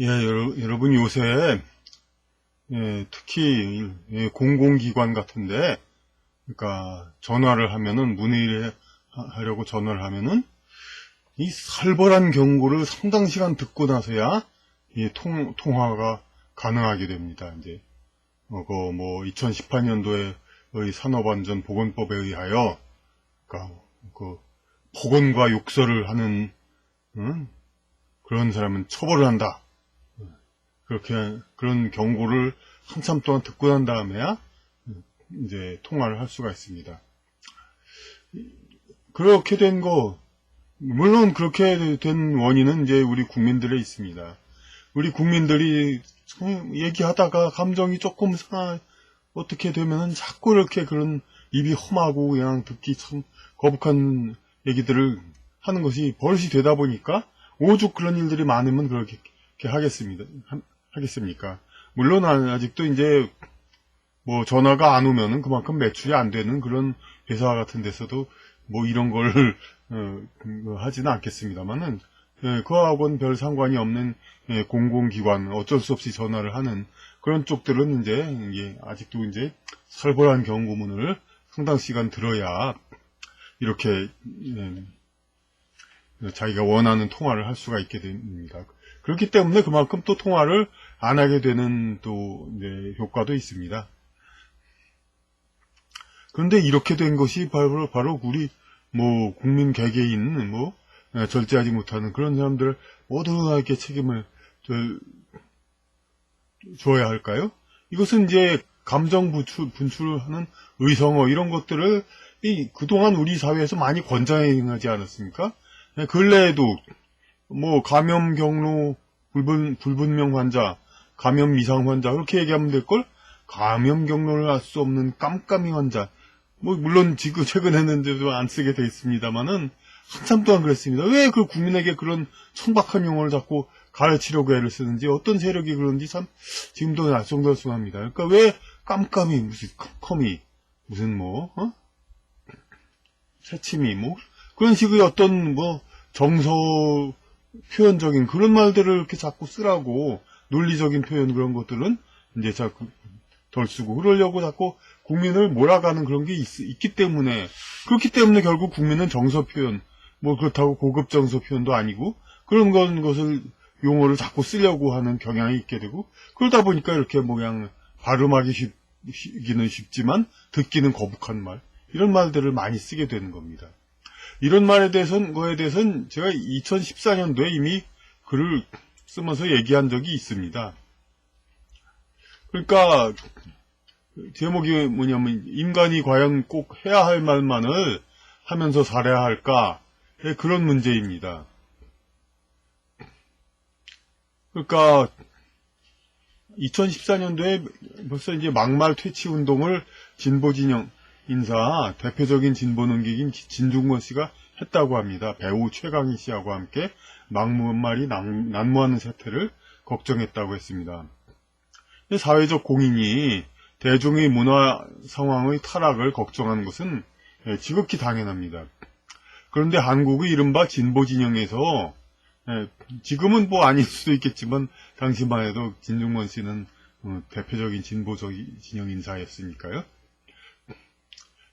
예, 여러분 요새 특히 공공기관 같은데, 그러니까 전화를 하면은 문의하려고 전화를 하면은 이 살벌한 경고를 상당 시간 듣고 나서야 통화가 가능하게 됩니다. 이제 뭐 2018년도에 산업안전보건법에 의하여 그러니까 그 폭언과 욕설을 하는 그런 사람은 처벌을 한다. 그렇게 그런 경고를 한참 동안 듣고 난 다음에야 이제 통화를 할 수가 있습니다. 그렇게 된 거, 물론 그렇게 된 원인은 이제 우리 국민들에 있습니다. 우리 국민들이 얘기하다가 감정이 조금 어떻게 되면은 자꾸 이렇게 그런 입이 험하고 그냥 듣기 참 거북한 얘기들을 하는 것이 버릇이 되다 보니까 오죽 그런 일들이 많으면 그렇게 하겠습니까? 물론 아직도 이제 뭐 전화가 안 오면은 그만큼 매출이 안 되는 그런 회사 같은 데서도 뭐 이런 걸 하지는 않겠습니다만은 그하고는 별 상관이 없는 공공기관 어쩔 수 없이 전화를 하는 그런 쪽들은 이제 아직도 이제 살벌한 경고문을 상당 시간 들어야 이렇게 자기가 원하는 통화를 할 수가 있게 됩니다. 그렇기 때문에 그만큼 또 통화를 안 하게 되는 또 효과도 있습니다. 그런데 이렇게 된 것이 바로 우리 뭐 국민 개개인 절제하지 못하는 그런 사람들 모두에게 책임을 줘야 할까요? 이것은 이제 감정 분출하는 의성어 이런 것들을 그동안 우리 사회에서 많이 권장하지 않았습니까? 근래에도 뭐 감염 경로 불분명 환자, 감염 미상 환자 그렇게 얘기하면 될 걸 감염 경로를 알 수 없는 깜깜이 환자. 뭐 물론 지금 최근에는 안 쓰게 돼 있습니다만은 한참 동안 그랬습니다. 왜 그 국민에게 그런 천박한 용어를 자꾸 가르치려고 애를 쓰는지 어떤 세력이 그런지 참 지금도 알쏭달쏭합니다. 그러니까 왜 깜깜이 무슨 컴컴이 무슨 새침이 그런 식의 어떤 정서 표현적인 그런 말들을 이렇게 자꾸 쓰라고 논리적인 표현 그런 것들은 이제 자꾸 덜 쓰고 그러려고 자꾸 국민을 몰아가는 그런 게 있기 때문에 그렇기 때문에 결국 국민은 정서 표현 그렇다고 고급 정서 표현도 아니고 그런 것을 용어를 자꾸 쓰려고 하는 경향이 있게 되고 그러다 보니까 이렇게 그냥 발음하기는 쉽지만 듣기는 거북한 말 이런 말들을 많이 쓰게 되는 겁니다. 이런 거에 대해서는 제가 2014년도에 이미 글을 쓰면서 얘기한 적이 있습니다. 그러니까 제목이 뭐냐면 인간이 과연 꼭 해야 할 말만을 하면서 살아야 할까 그런 문제입니다. 그러니까 2014년도에 벌써 이제 막말 퇴치 운동을 진보 진영 인사 대표적인 진보 논객인 진중권 씨가 했다고 합니다. 배우 최강희 씨하고 함께 막말이 난무하는 사태를 걱정했다고 했습니다. 사회적 공인이 대중의 문화 상황의 타락을 걱정하는 것은 지극히 당연합니다. 그런데 한국의 이른바 진보 진영에서 지금은 아닐 수도 있겠지만 당시만 해도 진중권 씨는 대표적인 진보적 진영 인사였으니까요.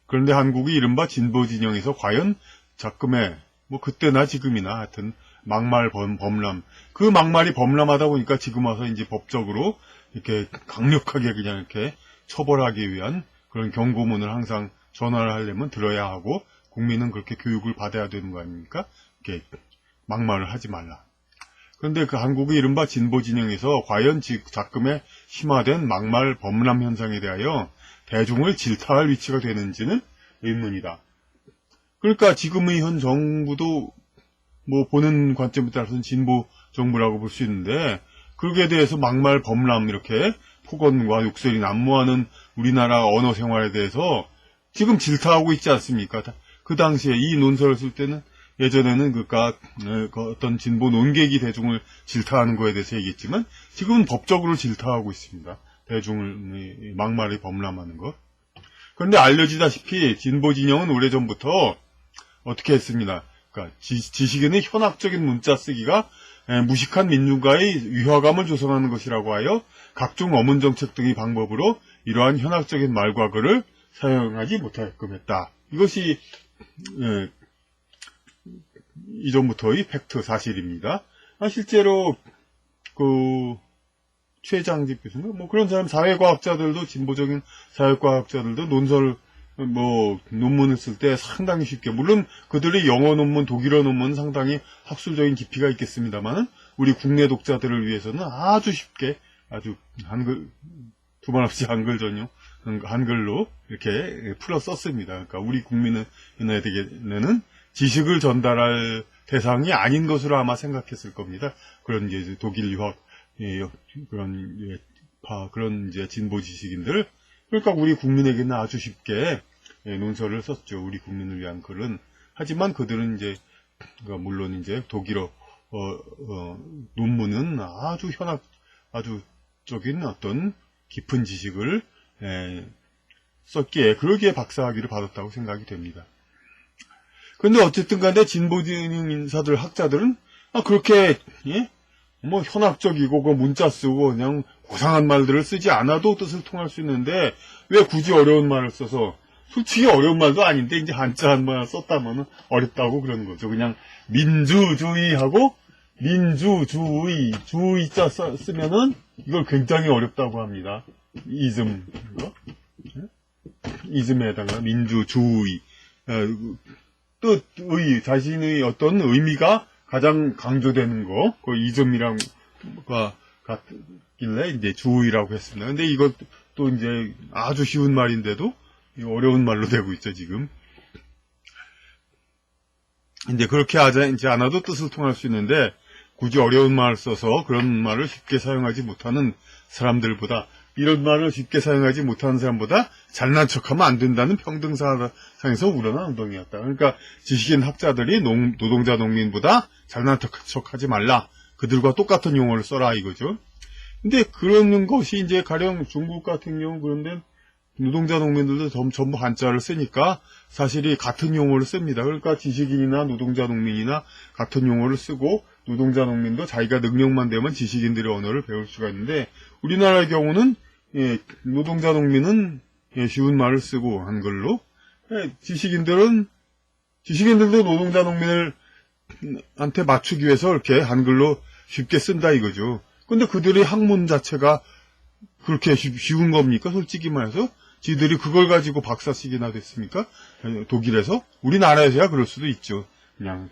그런데 한국의 이른바 진보 진영에서 과연 작금에 그때나 지금이나 하여튼 막말 범람 그 막말이 범람하다 보니까 지금 와서 이제 법적으로 이렇게 강력하게 그냥 이렇게 처벌하기 위한 그런 경고문을 항상 전화를 하려면 들어야 하고 국민은 그렇게 교육을 받아야 되는 거 아닙니까? 이렇게 막말을 하지 말라. 그런데 그 한국의 이른바 진보 진영에서 과연 작금에 심화된 막말 범람 현상에 대하여 대중을 질타할 위치가 되는지는 의문이다. 그러니까 지금의 현 정부도 보는 관점에 따라서는 진보 정부라고 볼 수 있는데 그에 대해서 막말 범람 이렇게 폭언과 욕설이 난무하는 우리나라 언어 생활에 대해서 지금 질타하고 있지 않습니까? 그 당시에 이 논설을 쓸 때는 예전에는 그 어떤 진보 논객이 대중을 질타하는 거에 대해서 얘기했지만 지금은 법적으로 질타하고 있습니다. 대중을 막말이 범람하는 것. 그런데 알려지다시피 진보 진영은 오래전부터 어떻게 했습니다. 그러니까 지식인의 현학적인 문자 쓰기가 무식한 민중가의 위화감을 조성하는 것이라고 하여 각종 어문 정책 등의 방법으로 이러한 현학적인 말과 글을 사용하지 못하게끔 했다. 이것이 이전부터의 팩트 사실입니다. 실제로 최장집 교수인가 뭐 그런 사람 사회과학자들도 진보적인 사회과학자들도 논문을 쓸 때 상당히 쉽게, 물론 그들의 영어 논문, 독일어 논문은 상당히 학술적인 깊이가 있겠습니다만은 우리 국내 독자들을 위해서는 아주 쉽게, 아주 한글, 두말 없이 한글 전용, 한글로 이렇게 풀어 썼습니다. 그러니까 우리 국민은에게는 지식을 전달할 대상이 아닌 것으로 아마 생각했을 겁니다. 그런 이제 독일 유학, 그런 이제 진보 지식인들, 그러니까 우리 국민에게는 아주 쉽게 논설을 썼죠. 우리 국민을 위한 글은. 하지만 그들은 이제 물론 이제 독일어 논문은 아주 아주적인 어떤 깊은 지식을 썼기에 그러기에 박사학위를 받았다고 생각이 됩니다. 그런데 어쨌든 간에 진보진흥 인사들, 학자들은 그렇게 뭐 현학적이고 문자 쓰고 그냥 고상한 말들을 쓰지 않아도 뜻을 통할 수 있는데 왜 굳이 어려운 말을 써서, 솔직히 어려운 말도 아닌데 이제 한자 한 번 썼다면 어렵다고 그러는 거죠. 그냥 민주주의하고 민주주의, 주의자 쓰면은 이걸 굉장히 어렵다고 합니다. 이즘에다가 민주주의, 뜻의, 자신의 어떤 의미가 가장 강조되는 거, 그 이즘이랑 같길래 이제 주의라고 했습니다. 근데 이것도 이제 아주 쉬운 말인데도 어려운 말로 되고 있죠, 지금. 이제 그렇게 하지 않아도 뜻을 통할 수 있는데, 굳이 어려운 말을 써서 그런 말을 쉽게 사용하지 못하는 사람들보다, 이런 말을 쉽게 사용하지 못하는 사람보다 잘난 척하면 안 된다는 평등사상에서 우러난 운동이었다. 그러니까 지식인 학자들이 노동자 농민보다 잘난 척하지 말라. 그들과 똑같은 용어를 써라 이거죠. 근데 그런 것이 이제 가령 중국 같은 경우 그런데 노동자 농민들도 전부 한자를 쓰니까 사실이 같은 용어를 씁니다. 그러니까 지식인이나 노동자 농민이나 같은 용어를 쓰고, 노동자 농민도 자기가 능력만 되면 지식인들의 언어를 배울 수가 있는데, 우리나라의 경우는 노동자 농민은 쉬운 말을 쓰고 한글로, 지식인들도 노동자 농민을 한테 맞추기 위해서 이렇게 한글로 쉽게 쓴다 이거죠. 근데 그들의 학문 자체가 그렇게 쉬운 겁니까? 솔직히 말해서 지들이 그걸 가지고 박사식이나 됐습니까? 독일에서? 우리나라에서야 그럴 수도 있죠. 그냥.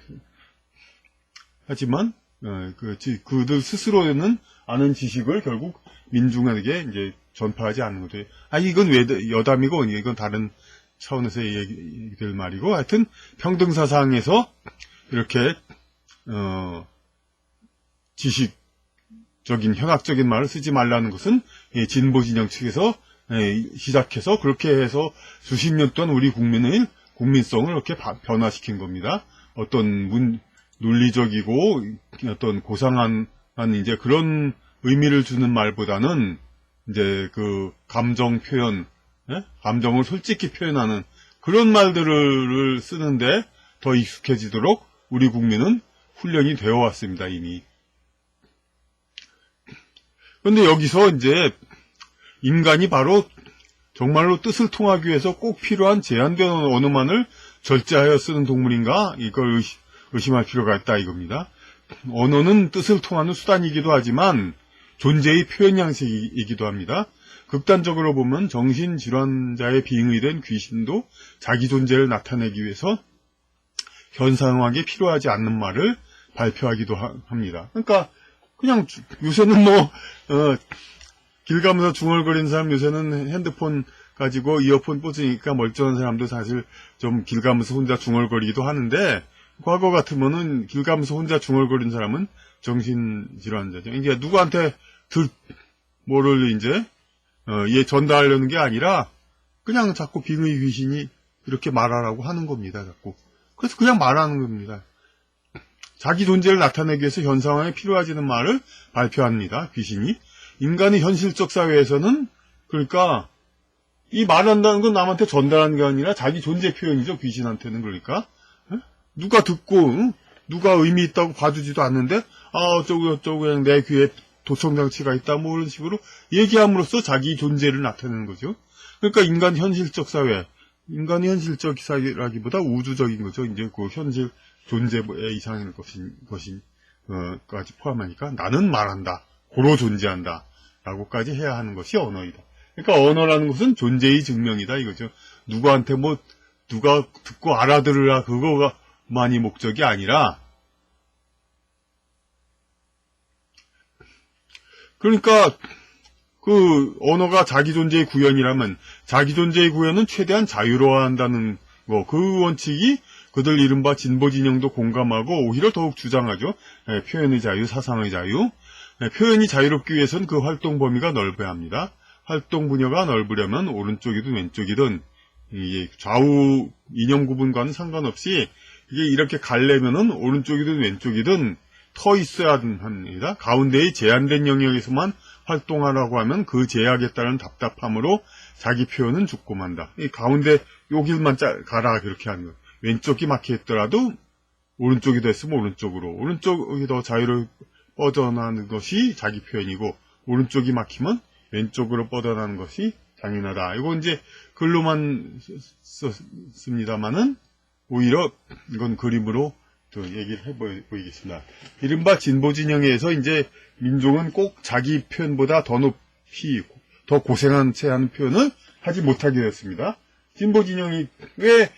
하지만 그들 스스로는 아는 지식을 결국 민중에게 이제 전파하지 않는 거죠. 이건 왜 여담이고 이건 다른 차원에서 얘기될 말이고, 하여튼 평등사상에서 이렇게 지식적인 현학적인 말을 쓰지 말라는 것은 진보 진영 측에서 시작해서 그렇게 해서 수십 년 동안 우리 국민의 국민성을 이렇게 변화시킨 겁니다. 어떤 논리적이고 어떤 고상한 이제 그런 의미를 주는 말보다는 이제 그 감정 표현, 감정을 솔직히 표현하는 그런 말들을 쓰는데 더 익숙해지도록 우리 국민은 훈련이 되어 왔습니다, 이미. 그런데 여기서 이제 인간이 바로 정말로 뜻을 통하기 위해서 꼭 필요한 제한된 언어만을 절제하여 쓰는 동물인가? 이걸 의심할 필요가 있다 이겁니다. 언어는 뜻을 통하는 수단이기도 하지만 존재의 표현 양식이기도 합니다. 극단적으로 보면 정신질환자의 빙의된 귀신도 자기 존재를 나타내기 위해서 현상하게 필요하지 않는 말을 발표하기도 합니다. 그러니까 그냥 요새는 길 가면서 중얼거리는 사람, 요새는 핸드폰 가지고 이어폰 꽂으니까 멀쩡한 사람도 사실 좀 길 가면서 혼자 중얼거리기도 하는데, 과거 같으면은 길 가면서 혼자 중얼거리는 사람은 정신질환자죠. 이게 누구한테 뭐를 이제 전달하려는 게 아니라 그냥 자꾸 빙의 귀신이 이렇게 말하라고 하는 겁니다. 자꾸. 그래서 그냥 말하는 겁니다. 자기 존재를 나타내기 위해서 현상에 필요하지는 말을 발표합니다. 귀신이. 인간의 현실적 사회에서는 그러니까 이 말한다는 건 남한테 전달하는 게 아니라 자기 존재 표현이죠. 귀신한테는. 그러니까 누가 듣고 누가 의미 있다고 봐주지도 않는데, 어쩌고 그냥 내 귀에 도청장치가 있다, 뭐 이런 식으로 얘기함으로써 자기 존재를 나타내는 거죠. 그러니까 인간의 현실적 사회라기보다 우주적인 거죠. 이제 그 현실 존재의 이상의 까지 포함하니까 나는 말한다, 고로 존재한다, 라고까지 해야 하는 것이 언어이다. 그러니까 언어라는 것은 존재의 증명이다, 이거죠. 누구한테 누가 듣고 알아들으라, 그거가 만이 목적이 아니라, 그러니까 그 언어가 자기 존재의 구현이라면 자기 존재의 구현은 최대한 자유로워한다는 거, 그 원칙이 그들 이른바 진보 진영도 공감하고 오히려 더욱 주장하죠. 표현의 자유, 사상의 자유. 표현이 자유롭기 위해서는 그 활동 범위가 넓어야 합니다. 활동 분야가 넓으려면 오른쪽이든 왼쪽이든 좌우 이념 구분과는 상관없이 이게 이렇게 가려면은 오른쪽이든 왼쪽이든 터 있어야 합니다. 가운데의 제한된 영역에서만 활동하라고 하면 그 제약에 따른 답답함으로 자기 표현은 죽고 만다. 이 가운데 요 길만 가라, 그렇게 하는 거예요. 왼쪽이 막혀 있더라도 오른쪽이 됐으면 오른쪽이 더 자유로 뻗어나가는 것이 자기 표현이고, 오른쪽이 막히면 왼쪽으로 뻗어나가는 것이 당연하다. 이거 이제 글로만 썼습니다만은 오히려 이건 그림으로 또 얘기를 해보이겠습니다. 이른바 진보진영에서 이제 민족은 꼭 자기 표현보다 더 고생한 채 하는 표현을 하지 못하게 됐습니다. 진보진영이 왜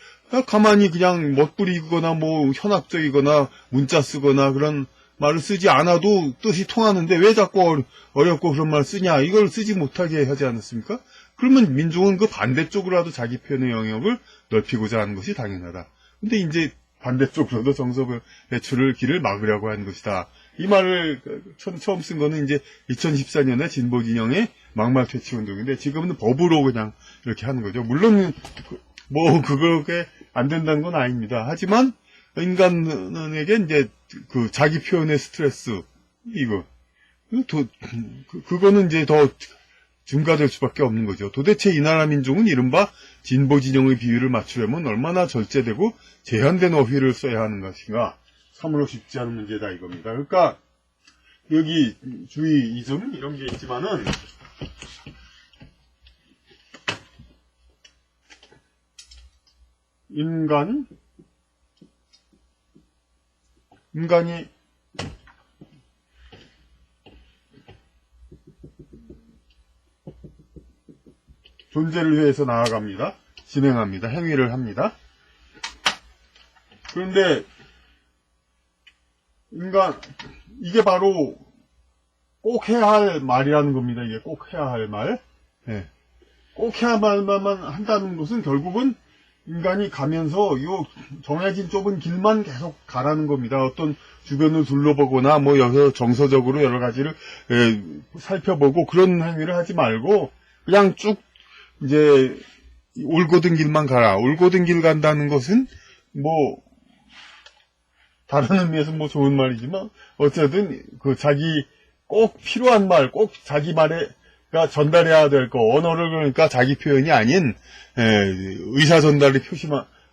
가만히 그냥 멋부리거나 뭐 현학적이거나 문자 쓰거나 그런 말을 쓰지 않아도 뜻이 통하는데 왜 자꾸 어렵고 그런 말 쓰냐, 이걸 쓰지 못하게 하지 않았습니까? 그러면 민족은 그 반대쪽으로라도 자기 표현의 영역을 넓히고자 하는 것이 당연하다. 근데 이제 반대쪽으로도 정서 배출을 길을 막으려고 하는 것이다. 이 말을 처음 쓴 거는 이제 2014년에 진보진영의 막말 퇴치 운동인데, 지금은 법으로 그냥 이렇게 하는 거죠. 물론 그게 안 된다는 건 아닙니다. 하지만 인간에게 이제 그 자기 표현의 스트레스, 그거는 이제 더 증가될 수밖에 없는 거죠. 도대체 이 나라 민족은 이른바 진보 진영의 비율을 맞추려면 얼마나 절제되고 제한된 어휘를 써야 하는 것인가, 참으로 쉽지 않은 문제다, 이겁니다. 그러니까 여기 주의 이런 게 있지만은, 인간이 존재를 위해서 나아갑니다. 진행합니다. 행위를 합니다. 그런데 이게 바로 꼭 해야 할 말이라는 겁니다. 이게 꼭 해야 할 말. 네. 꼭 해야 할 말만 한다는 것은 결국은 인간이 가면서 요 정해진 좁은 길만 계속 가라는 겁니다. 어떤 주변을 둘러보거나 뭐 여기서 정서적으로 여러 가지를 살펴보고 그런 행위를 하지 말고 그냥 쭉 이제 올곧은 길만 가라. 올곧은 길 간다는 것은 뭐 다른 의미에서 뭐 좋은 말이지만 어쨌든 그 자기 꼭 필요한 말, 꼭 자기 말에가 전달해야 될 거, 언어를 그러니까 자기 표현이 아닌 의사 전달의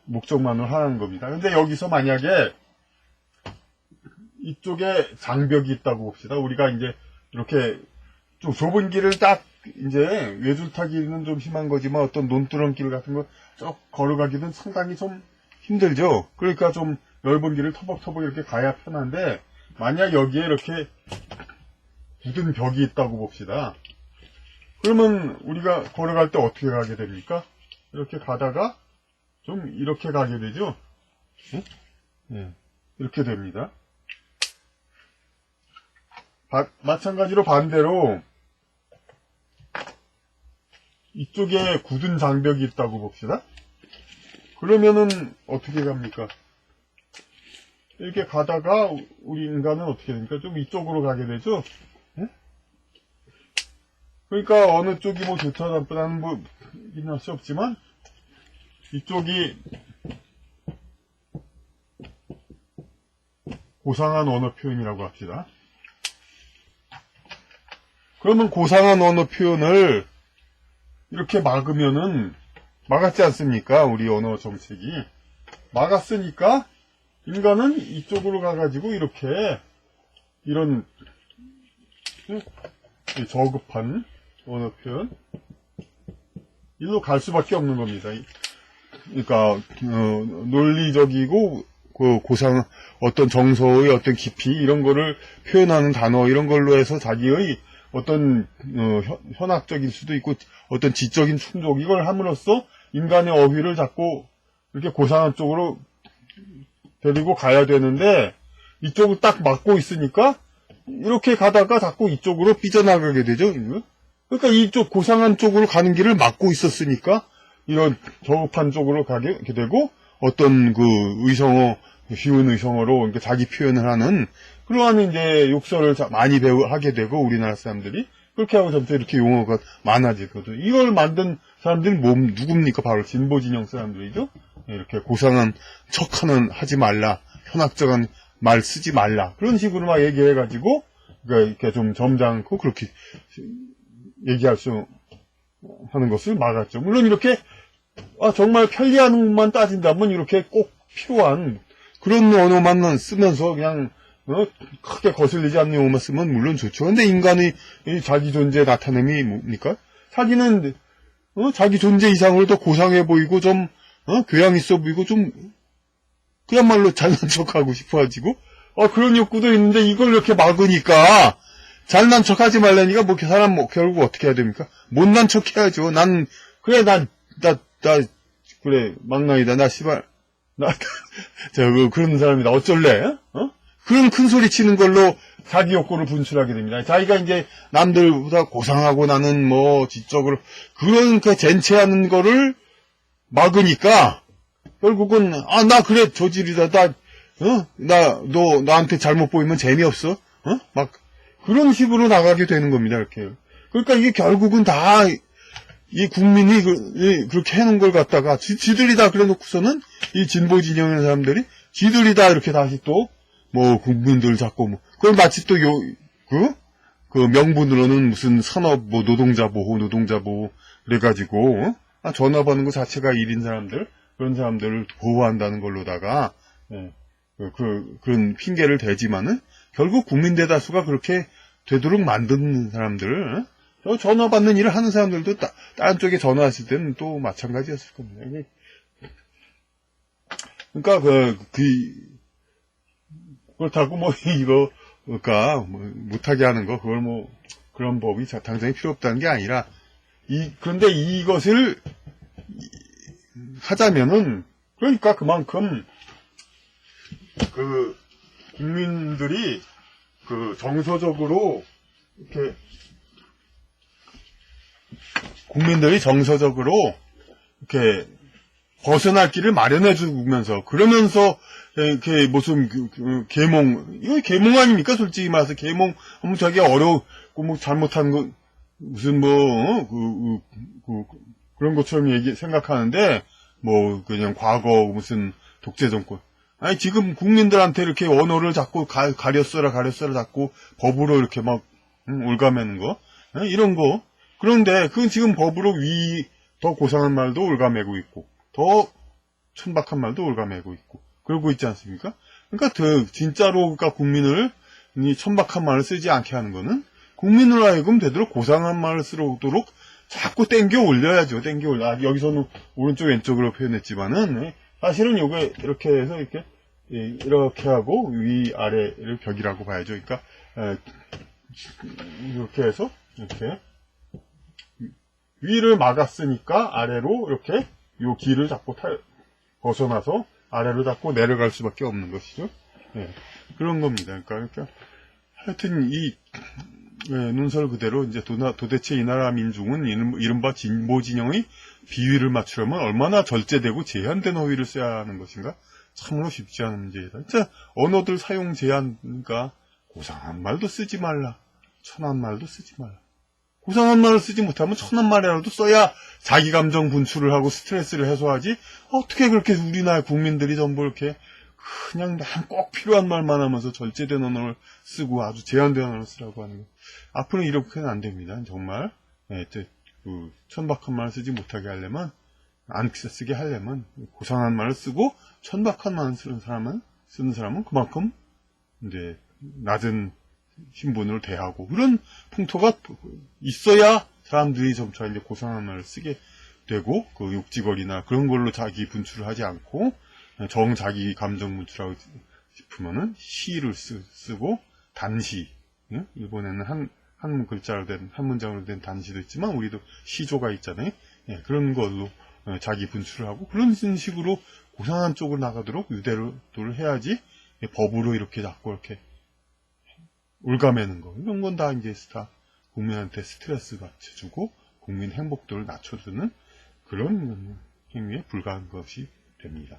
목적만으로 하는 겁니다. 근데 여기서 만약에 이쪽에 장벽이 있다고 봅시다. 우리가 이제 이렇게 좀 좁은 길을 딱 이제 외줄 타기는 좀 심한 거지만 어떤 논두렁길 같은 거 쭉 걸어가기는 상당히 좀 힘들죠. 그러니까 좀 넓은 길을 터벅터벅 이렇게 가야 편한데, 만약 여기에 이렇게 굳은 벽이 있다고 봅시다. 그러면 우리가 걸어갈 때 어떻게 가게 됩니까? 이렇게 가다가 좀 이렇게 가게 되죠. 네. 이렇게 됩니다. 마찬가지로 반대로 이쪽에 굳은 장벽이 있다고 봅시다. 그러면은 어떻게 갑니까? 이렇게 가다가 우리 인간은 어떻게 됩니까? 좀 이쪽으로 가게 되죠? 네? 그러니까 어느 쪽이 뭐 좋다 나쁘다는 뭐 할 수 없지만 이쪽이 고상한 언어 표현이라고 합시다. 그러면 고상한 언어 표현을 이렇게 막으면은 막았지 않습니까? 우리 언어 정책이 막았으니까 인간은 이쪽으로 가가지고 이렇게 이런 저급한 언어 표현 일로 갈 수밖에 없는 겁니다. 그러니까 논리적이고 그 고상 어떤 정서의 어떤 깊이 이런 거를 표현하는 단어 이런 걸로 해서 자기의 어떤 현학적일 수도 있고 어떤 지적인 충족 이걸 함으로써 인간의 어휘를 자꾸 이렇게 고상한 쪽으로 데리고 가야 되는데 이쪽을 딱 막고 있으니까 이렇게 가다가 자꾸 이쪽으로 삐져나가게 되죠. 그러니까 이쪽 고상한 쪽으로 가는 길을 막고 있었으니까 이런 저급한 쪽으로 가게 되고 어떤 그 의성어 쉬운 의성어로 이렇게 자기 표현을 하는 그러한 이제 욕설을 많이 하게 되고 우리나라 사람들이 그렇게 하고 점점 이렇게 용어가 많아지거든. 이걸 만든 사람들이 누굽니까? 바로 진보 진영 사람들이죠. 이렇게 고상한 척하는 하지 말라, 현학적인 말 쓰지 말라 그런 식으로 막 얘기해가지고 그러니까 이렇게 좀 점잖고 그렇게 얘기할 수 하는 것을 막았죠. 물론 이렇게 정말 편리한 것만 따진다면 이렇게 꼭 필요한 그런 언어만 쓰면서 그냥 크게 거슬리지 않는 용어만 쓰면 물론 좋죠. 근데 인간의 자기 존재 나타냄이 뭡니까? 자기는 자기 존재 이상으로 더 고상해 보이고 좀 교양 있어 보이고 좀 그야말로 잘난 척하고 싶어가지고 그런 욕구도 있는데 이걸 이렇게 막으니까 잘난 척하지 말라니까 뭐 사람 뭐 결국 어떻게 해야 됩니까? 못난 척 해야죠. 그래 그래 막나이다 나 씨발 그런 사람이다 어쩔래? 그런 큰 소리 치는 걸로 자기 욕구를 분출하게 됩니다. 자기가 이제 남들보다 고상하고 나는 뭐 지적으로 그런 그 젠체하는 거를 막으니까 결국은 나 그래 저질이다 너 나한테 잘못 보이면 재미없어 막 그런 식으로 나가게 되는 겁니다. 이렇게 그러니까 이게 결국은 다 이 국민이 그렇게 해놓은 걸 갖다가 지들이 다 그래놓고서는 이 진보 진영의 사람들이 지들이 다 이렇게 다시 또 뭐 국민들 잡고 뭐 그걸 마치 또 그 명분으로는 무슨 산업 뭐 노동자 보호 그래가지고 전화 받는 것 자체가 일인 사람들 그런 사람들을 보호한다는 걸로다가 그런 핑계를 대지만은 결국 국민 대다수가 그렇게 되도록 만드는 사람들 전화 받는 일을 하는 사람들도 다른 쪽에 전화했을 때는 또 마찬가지였을 겁니다. 그러니까 그렇다고 뭐 그러니까 못하게 하는 거 그걸 뭐 그런 법이 당장이 필요 없다는 게 아니라 그런데 이것을 하자면은 그러니까 그만큼 그 국민들이 그 정서적으로 이렇게 이렇게 벗어날 길을 마련해 주면서 그러면서 이렇게 무슨 이거 계몽 아닙니까? 솔직히 말해서 계몽 자기가 어려웠고 뭐 잘못한 거 무슨 그런 것처럼 생각하는데 뭐 그냥 과거 무슨 독재 정권 아니 지금 국민들한테 이렇게 언어를 자꾸 가렸어라 자꾸 법으로 이렇게 막 올가매는 거 이런 거 그런데 그건 지금 법으로 더 고상한 말도 올가매고 있고 더 천박한 말도 올가매고 있고 그러고 있지 않습니까? 그러니까 진짜로 그러니까 국민을 이 천박한 말을 쓰지 않게 하는 거는 국민으로 하여금 되도록 고상한 말을 쓰도록 자꾸 땡겨 올려야죠. 여기서는 오른쪽 왼쪽으로 표현했지만은 사실은 요게 이렇게 해서 이렇게 하고 위아래를 벽이라고 봐야죠. 그러니까 이렇게 해서 이렇게 위를 막았으니까 아래로 이렇게 요 길을 자꾸 벗어나서 아래로 자꾸 내려갈 수밖에 없는 것이죠. 그런 겁니다. 그러니까 하여튼 논설 그대로 이제 도대체 이 나라 민중은 이른바 진보 진영의 비위를 맞추려면 얼마나 절제되고 제한된 어휘를 써야 하는 것인가? 참으로 쉽지 않은 문제이다. 진짜 언어들 사용 제한, 그러니까 고상한 말도 쓰지 말라. 천한 말도 쓰지 말라. 고상한 말을 쓰지 못하면 천한 말이라도 써야 자기 감정 분출을 하고 스트레스를 해소하지. 어떻게 그렇게 우리나라 국민들이 전부 이렇게 그냥 꼭 필요한 말만 하면서 절제된 언어를 쓰고 아주 제한된 언어를 쓰라고 하는 거. 앞으로는 이렇게는 안 됩니다. 정말. 천박한 말을 쓰지 못하게 하려면, 안 쓰게 하려면, 고상한 말을 쓰고, 천박한 말을 쓰는 사람은 쓰는 사람은 그만큼 이제 낮은 신분으로 대하고 그런 풍토가 있어야 사람들이 점차 이제 고상한어를 쓰게 되고 그 욕지거리나 그런 걸로 자기 분출을 하지 않고 자기 감정 분출하고 싶으면은 시를 쓰고 단시, 일본에는 한 글자로 된 한 문장으로 된 단시도 있지만 우리도 시조가 있잖아요. 그런 걸로 자기 분출을 하고 그런 식으로 고상한 쪽으로 나가도록 유대로를 해야지 법으로 이렇게 자꾸 이렇게 올가매는 거 이런 건 다 이제 국민한테 스트레스 받쳐주고 국민 행복도를 낮춰주는 그런 행위에 불과한 것이 됩니다.